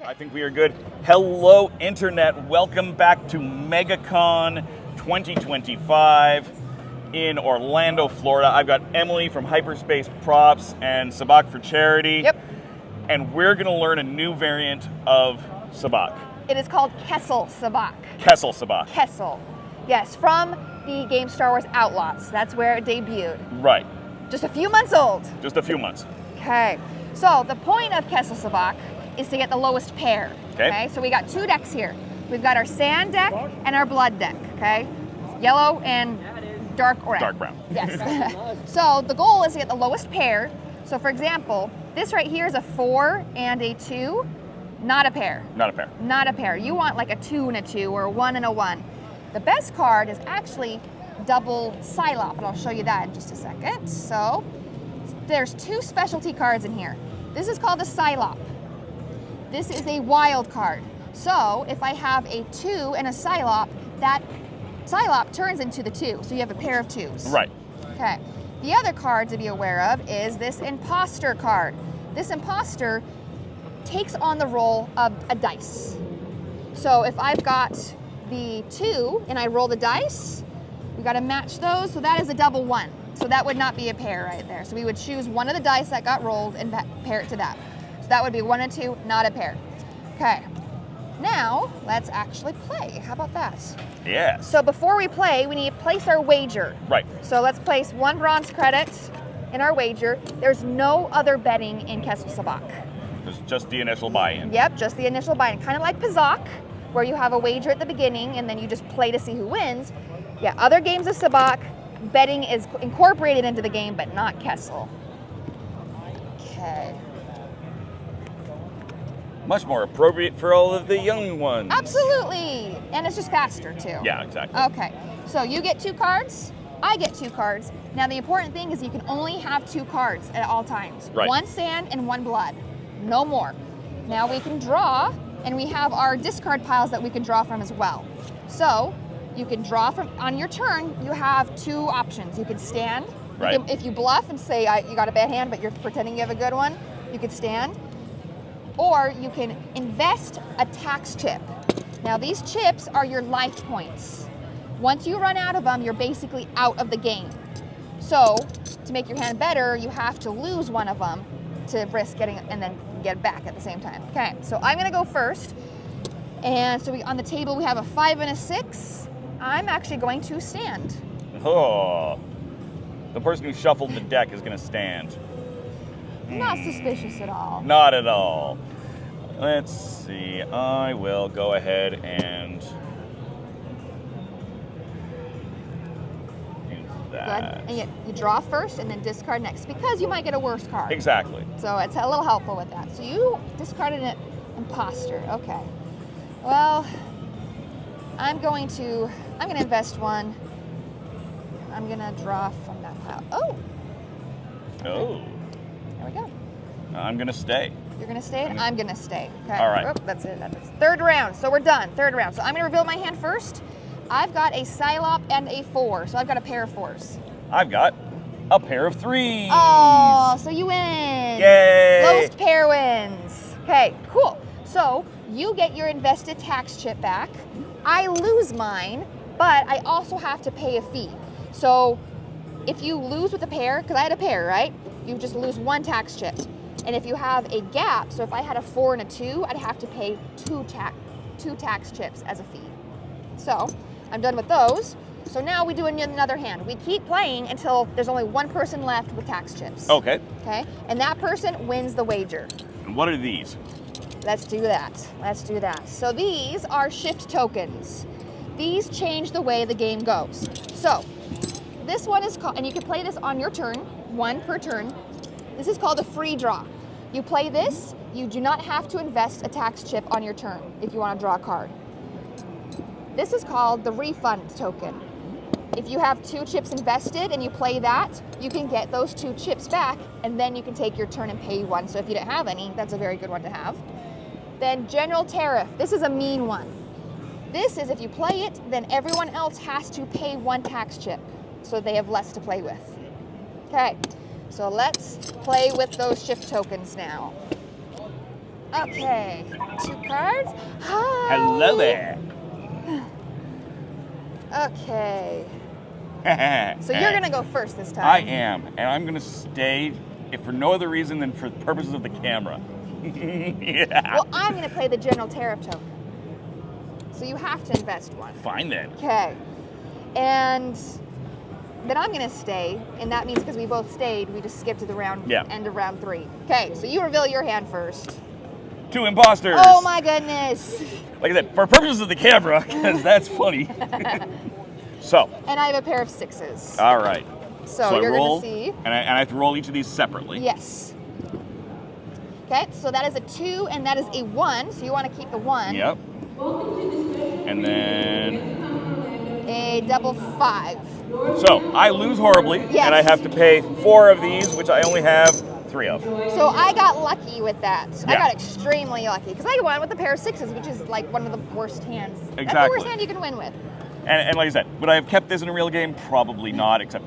I think we are good. Hello, Internet. Welcome back to MegaCon 2025 in Orlando, Florida. I've got Emily from Hyperspace Props and Sabacc for Charity. Yep. And we're going to learn a new variant of Sabacc. It is called Kessel Sabacc. Kessel Sabacc. Kessel. Yes, from the game Star Wars Outlaws. That's where it debuted. Right. Just a few months old. Just a few months. Okay. So the point of Kessel Sabacc is to get the lowest pair. Okay. So we got two decks here. We've got our sand deck and our blood deck. Okay. Yellow and dark orange. Dark brown. Yes. So the goal is to get the lowest pair. So for example, this right here is a 4 and a 2. Not a pair. Not a pair. Not a pair. You want like a 2 and a 2 or a 1 and a 1. The best card is actually double Psylop, and I'll show you that in just a second. So there's two specialty cards in here. This is called a Psylop. This is a wild card. So if I have a 2 and a Psylop, that Psylop turns into the 2. So you have a pair of 2s. Right. Okay. The other card to be aware of is this Imposter card. This Imposter takes on the role of a dice. So if I've got the 2 and I roll the dice, we got to match those. So that is a double 1. So that would not be a pair right there. So we would choose one of the dice that got rolled and pair it to that. So that would be 1 and 2, not a pair. Okay. Now let's actually play. How about that? Yes. So before we play, we need to place our wager. Right. So let's place 1 bronze credit in our wager. There's no other betting in Kessel Sabacc. It's just the initial buy-in. Yep, just the initial buy-in. Kind of like Pizzac, where you have a wager at the beginning and then you just play to see who wins. Yeah, other games of Sabacc, betting is incorporated into the game, but not Kessel. Okay. Much more appropriate for all of the young ones. Absolutely. And it's just faster, too. Yeah, exactly. Okay. So you get 2 cards. I get 2 cards. Now, the important thing is you can only have 2 cards at all times. Right. 1 sand and 1 blood. No more. Now we can draw, and we have our discard piles that we can draw from as well. So you can draw from, on your turn, you have 2 options. You can stand. Right. If you bluff and say you got a bad hand, but you're pretending you have a good one, you could stand. Or you can invest a tax chip. Now these chips are your life points. Once you run out of them, you're basically out of the game. So to make your hand better, you have to lose one of them to risk getting and then get it back at the same time. Okay, so I'm gonna go first. And so on the table we have a 5 and a 6. I'm actually going to stand. Oh, the person who shuffled the deck is going to stand. Not suspicious at all. Not at all. Let's see. I will go ahead and do that. Good. And you draw first and then discard next because you might get a worse card. Exactly. So it's a little helpful with that. So you discarded an Imposter. Okay. Well, I'm going to invest 1. I'm gonna draw from that pile. Oh. Oh. There we go. I'm going to stay. You're gonna stay and I'm gonna stay. Okay. All right. Oop, that's it. That's 3rd round. So we're done. 3rd round. So I'm gonna reveal my hand first. I've got a Psylop and a 4. So I've got a pair of 4s. I've got a pair of 3s. Oh, so you win. Yay. Lowest pair wins. Okay, cool. So you get your invested tax chip back. I lose mine, but I also have to pay a fee. So if you lose with a pair, because I had a pair, right? You just lose 1 tax chip. And if you have a gap, so if I had a 4 and a 2, I'd have to pay 2 tax chips as a fee. So I'm done with those. So now we do another hand. We keep playing until there's only 1 person left with tax chips. Okay. Okay, and that person wins the wager. And what are these? Let's do that. Let's do that. So these are shift tokens. These change the way the game goes. So this one is called, and you can play this on your turn, 1 per turn. This is called a free draw. You play this, you do not have to invest a tax chip on your turn if you want to draw a card. This is called the refund token. If you have 2 chips invested and you play that, you can get those 2 chips back and then you can take your turn and pay 1. So if you don't have any, that's a very good one to have. Then general tariff. This is a mean one. This is if you play it, then everyone else has to pay 1 tax chip, so they have less to play with. Okay, so let's play with those shift tokens now. Okay, 2 cards. Hi. Hello there. Okay. So you're gonna go first this time. I am, and I'm gonna stay, if for no other reason than for the purposes of the camera. Yeah. Well, I'm gonna play the general tariff token. So you have to invest 1. Fine then. Okay. And then I'm gonna stay, and that means because we both stayed, we just skipped to the end of round 3. Okay, so you reveal your hand first. 2 imposters. Oh my goodness. Like I said, for purposes of the camera, because that's funny. So. And I have a pair of 6s. All right. So you're roll, gonna see. And I have to roll each of these separately. Yes. Okay, so that is a 2 and that is a 1, so you want to keep the 1. Yep. And then a double 5. So I lose horribly, yes. And I have to pay 4 of these, which I only have 3 of. So I got lucky with that. Yeah. I got extremely lucky because I won with a pair of 6s, which is like one of the worst hands. Exactly. That's the worst hand you can win with. And like I said, would I have kept this in a real game? Probably not, except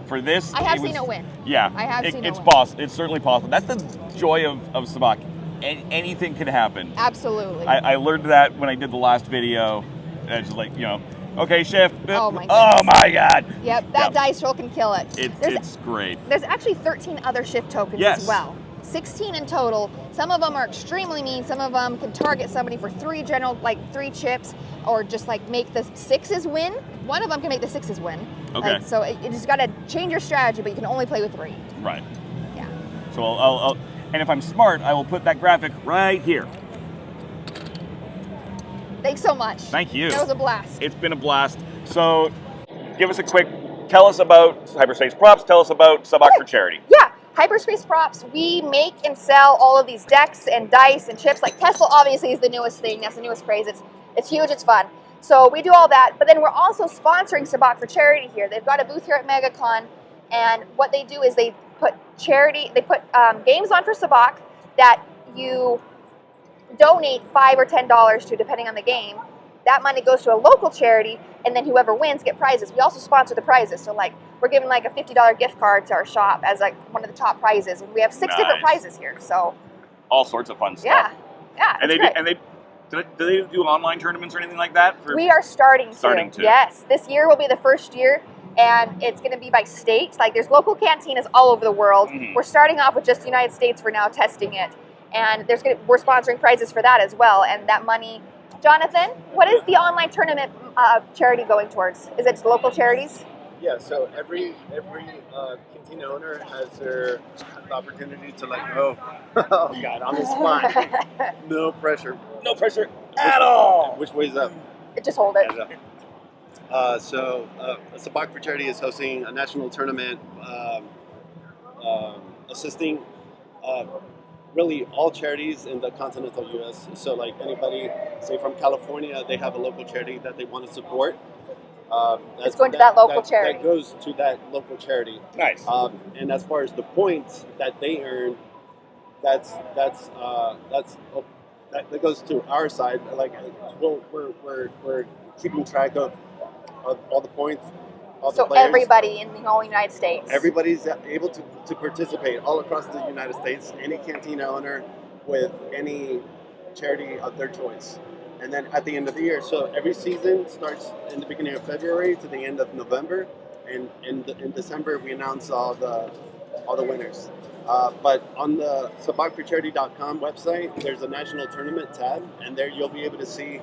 for this. I have seen it win. Yeah, I have seen it it's win. possible. It's certainly possible. That's the joy of Sabacc. Anything can happen. Absolutely. I learned that when I did the last video. It's just like, okay, shift. Oh my Oh my God. Yep, that dice roll can kill it. It's great. There's actually 13 other shift tokens as well. 16 in total. Some of them are extremely mean. Some of them can target somebody for 3 3 chips, or just like make the 6s win. One of them can make the 6s win. Okay. So you just got to change your strategy, but you can only play with 3. Right. Yeah. So I'll and if I'm smart, I will put that graphic right here. Thanks so much. Thank you. That was a blast. It's been a blast. So give us a quick, tell us about Hyperspace Props, tell us about Sabacc for charity. Yeah. Hyperspace Props, we make and sell all of these decks and dice and chips. Like Kessel obviously is the newest thing. That's the newest craze. It's huge. It's fun. So we do all that. But then we're also sponsoring Sabacc for charity here. They've got a booth here at MegaCon. And what they do is they put games on for Sabacc that you donate $5 or $10 to, depending on the game. That money goes to a local charity, and then whoever wins get prizes. We also sponsor the prizes. So we're giving like a $50 gift card to our shop as like one of the top prizes. And we have 6 different prizes here. So all sorts of fun stuff. Yeah. And do they do online tournaments or anything like that? We are starting to. Yes. This year will be the first year, and it's going to be by state. Like there's local cantinas all over the world. Mm-hmm. We're starting off with just the United States for now, testing it. And we're sponsoring prizes for that as well. And that money, Jonathan, what is the online tournament charity going towards? Is it local charities? Yeah, so every cantina owner has the opportunity to oh God, on the spot. No pressure. No pressure at all. Which way's up? Just hold it. So Sabacc for Charity is hosting a national tournament assisting really all charities in the continental U.S. So like anybody, say from California, they have a local charity that they want to support. It's going to that local charity. That goes to that local charity. Nice. And as far as the points that they earn, that goes to our side. Like we're keeping track of all the points. So everybody in the whole United States. Everybody's able to participate all across the United States. Any cantina owner with any charity of their choice. And then at the end of the year, so every season starts in the beginning of February to the end of November, and in December we announce all the winners. But on the SabaccForCharity.com website, there's a national tournament tab, and there you'll be able to see.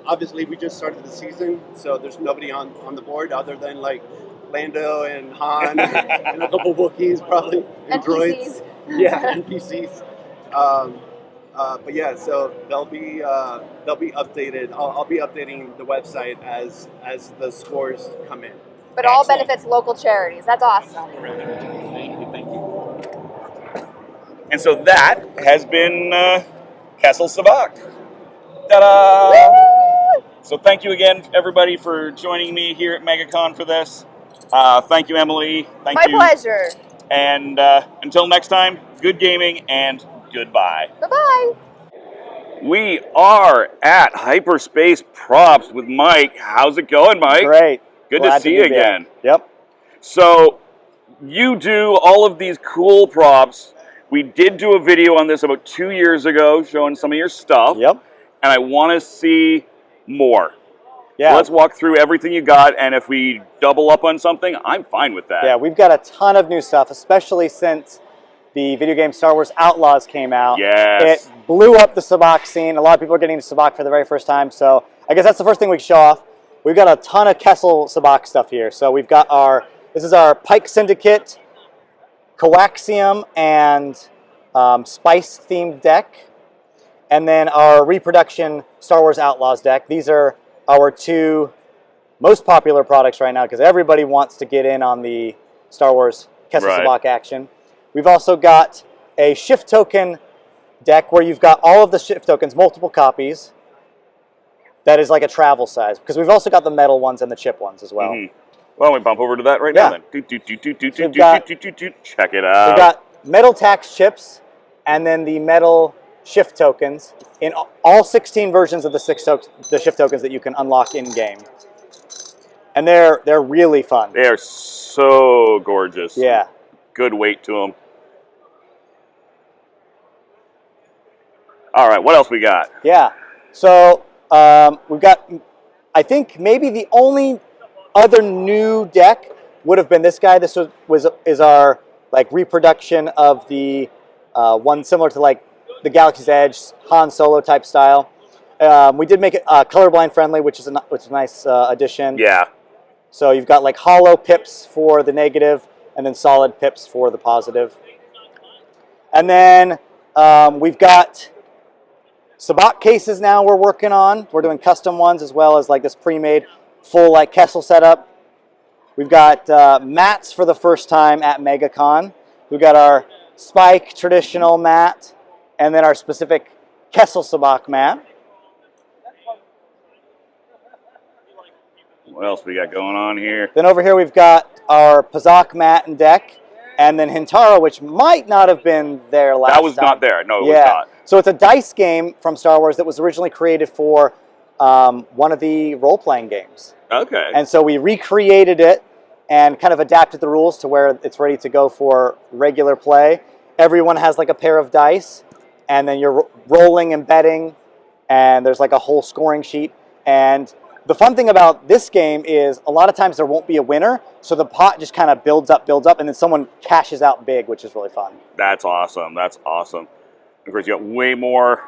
Obviously, we just started the season, so there's nobody on the board other than like Lando and Han and a couple Wookiees probably and droids. Yeah, NPCs. But yeah, so they'll be updated. I'll be updating the website as the scores come in. But all benefits local charities. That's awesome. Thank you. And so that has been Kessel Sabacc. Ta-da! Woo! So thank you again, everybody, for joining me here at MegaCon for this. Thank you, Emily. Thank you. My pleasure. And until next time, good gaming and goodbye. Bye-bye. We are at Hyperspace Props with Mike. How's it going, Mike? Great. Good Glad to see you again. Yep. So, you do all of these cool props. We did do a video on this about 2 years ago showing some of your stuff. Yep. And I want to see more. Yeah. So let's walk through everything you got, and if we double up on something, I'm fine with that. Yeah, we've got a ton of new stuff, especially since the video game Star Wars Outlaws came out. Yes. It blew up the Sabacc scene. A lot of people are getting into Sabacc for the very first time, so I guess that's the first thing we can show off. We've got a ton of Kessel Sabacc stuff here. So we've got this is our Pike Syndicate, Coaxium, and Spice-themed deck. And then our reproduction Star Wars Outlaws deck. These are our two most popular products right now because everybody wants to get in on the Star Wars Kessel Sabacc action. We've also got a shift token deck where you've got all of the shift tokens, multiple copies. That is like a travel size because we've also got the metal ones and the chip ones as well. Mm-hmm. Well, we bump over to that right now then. Check it out. We've got metal tax chips and then the metal shift tokens in all 16 versions of the shift tokens that you can unlock in game. And they're really fun. They are so gorgeous. Yeah. Good weight to them. All right, what else we got? Yeah. So we've got, I think maybe the only other new deck would have been this guy. This is our like reproduction of the one similar to like the Galaxy's Edge Han Solo type style. We did make it colorblind friendly, which is a nice addition. Yeah. So you've got like hollow pips for the negative, and then solid pips for the positive. And then we've got Sabacc cases now we're working on. We're doing custom ones as well as like this pre-made full like Kessel setup. We've got mats for the first time at MegaCon. We've got our Spike traditional mat, and then our specific Kessel Sabacc mat. What else we got going on here? Then over here we've got our Pazak mat and deck, and then Hintaro, which might not have been there last time. That was not there. No, it was not. So it's a dice game from Star Wars that was originally created for one of the role-playing games. Okay. And so we recreated it and kind of adapted the rules to where it's ready to go for regular play. Everyone has like a pair of dice, and then you're rolling and betting, and there's like a whole scoring sheet. And the fun thing about this game is a lot of times there won't be a winner, so the pot just kind of builds up, and then someone cashes out big, which is really fun. That's awesome. That's awesome. Of course, you got way more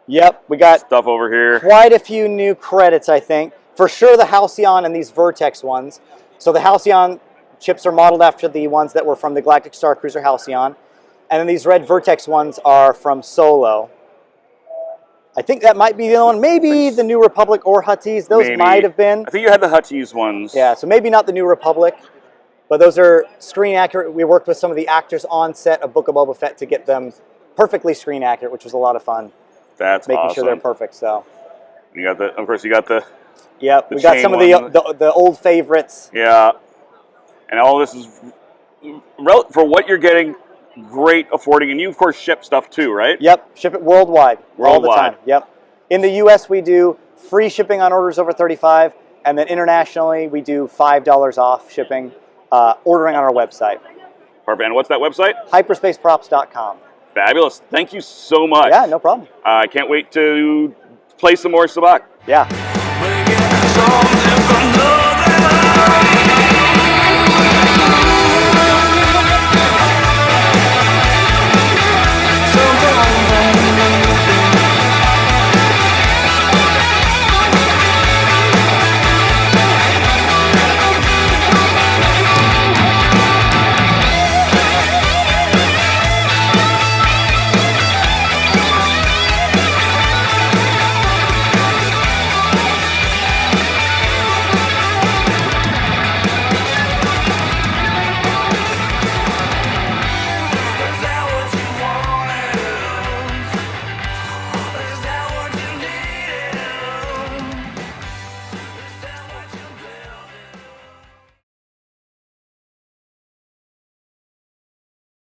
Yep, we got stuff over here. Quite a few new credits, I think. For sure the Halcyon and these Vertex ones. So the Halcyon chips are modeled after the ones that were from the Galactic Star Cruiser Halcyon. And then these red Vertex ones are from Solo. I think that might be the other one. Maybe the New Republic or Huttese. Those might have been. I think you had the Huttese ones. Yeah, so maybe not the New Republic. But those are screen accurate. We worked with some of the actors on set of Book of Boba Fett to get them perfectly screen accurate, which was a lot of fun. That's making awesome. sure they're perfect. So you got the, of course, you got the. Yep, we got some of the old favorites. Yeah, and all this is for what you're getting. Great affording, and you of course ship stuff too, right? Yep, ship it worldwide. All the time. Yep. In the U.S., we do free shipping on orders over $35, and then internationally, we do $5 off shipping, ordering on our website. Perfect. And what's that website? Hyperspaceprops.com. Fabulous. Thank you so much. Yeah, no problem. I can't wait to play some more Sabacc. Yeah.